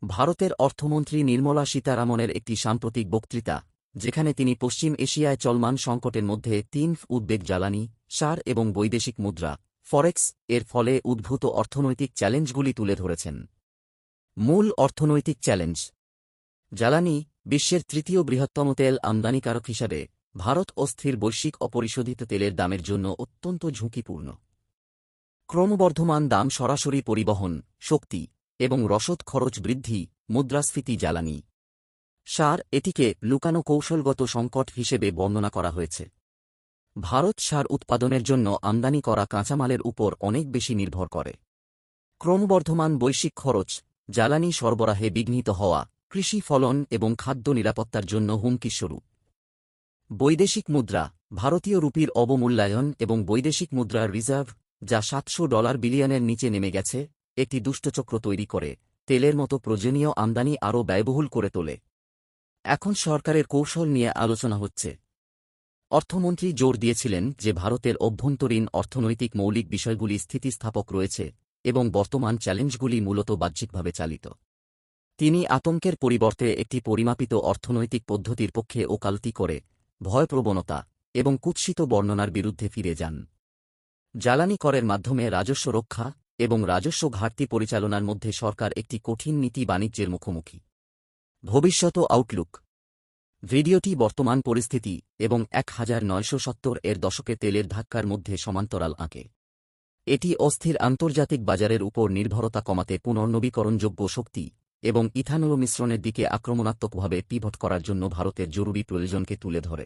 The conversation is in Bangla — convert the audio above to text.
ভারতের অর্থমন্ত্রী নির্মলা সীতারামনের একটি সাম্প্রতিক বক্তৃতা, যেখানে তিনি পশ্চিম এশিয়ায় চলমান সংকটের মধ্যে তিন উদ্বেগ জ্বালানি, সার এবং বৈদেশিক মুদ্রা, ফরেক্স এর ফলে উদ্ভূত অর্থনৈতিক চ্যালেঞ্জগুলি তুলে ধরেছেন। মূল অর্থনৈতিক চ্যালেঞ্জ: জ্বালানি। বিশ্বের তৃতীয় বৃহত্তম তেল আমদানিকারক হিসাবে ভারত অস্থির বৈশ্বিক অপরিশোধিত তেলের দামের জন্য অত্যন্ত ঝুঁকিপূর্ণ। ক্রমবর্ধমান দাম, সরাসরি পরিবহন, শক্তি এবং রসদ খরচ বৃদ্ধি, মুদ্রাস্ফীতি। জ্বালানি। সার। এটিকে লুকানো কৌশলগত সংকট হিসেবে বর্ণনা করা হয়েছে। ভারত সার উৎপাদনের জন্য আমদানি করা কাঁচামালের উপর অনেক বেশি নির্ভর করে। ক্রমবর্ধমান বৈশ্বিক খরচ, জ্বালানি সরবরাহে বিঘ্নিত হওয়া, কৃষি ফলন এবং খাদ্য নিরাপত্তার জন্য হুমকিস্বরূপ। বৈদেশিক মুদ্রা। ভারতীয় রুপির অবমূল্যায়ন এবং বৈদেশিক মুদ্রার রিজার্ভ, যা $700 বিলিয়নের নিচে নেমে গেছে, একটি দুষ্টচক্র তৈরি করে তেলের মতো প্রয়োজনীয় আমদানি আরও ব্যয়বহুল করে তোলে। এখন সরকারের কৌশল নিয়ে আলোচনা হচ্ছে। অর্থমন্ত্রী জোর দিয়েছিলেন যে ভারতের অভ্যন্তরীণ অর্থনৈতিক মৌলিক বিষয়গুলি স্থিতিস্থাপক রয়েছে এবং বর্তমান চ্যালেঞ্জগুলি মূলত বাহ্যিকভাবে চালিত। তিনি আতঙ্কের পরিবর্তে একটি পরিমাপিত অর্থনৈতিক পদ্ধতির পক্ষে ওকালতি করে ভয়প্রবণতা এবং কুৎসিত বর্ণনার বিরুদ্ধে ফিরে যান। জ্বালানি করের মাধ্যমে রাজস্ব রক্ষা এবং রাজস্ব ঘাটতি পরিচালনার মধ্যে সরকার একটি কঠিন নীতি বাণিজ্যের মুখোমুখি। ভবিষ্যৎ আউটলুক। ভিডিওটি বর্তমান পরিস্থিতি এবং 1970-এর দশকে তেলের ধাক্কার মধ্যে সমান্তরাল আঁকে। এটি অস্থির আন্তর্জাতিক বাজারের উপর নির্ভরতা কমাতে পুনর্নবীকরণযোগ্য শক্তি এবং ইথানল মিশ্রণের দিকে আক্রমণাত্মকভাবে পিভট করার জন্য ভারতের জরুরি প্রয়োজনকে তুলে ধরে।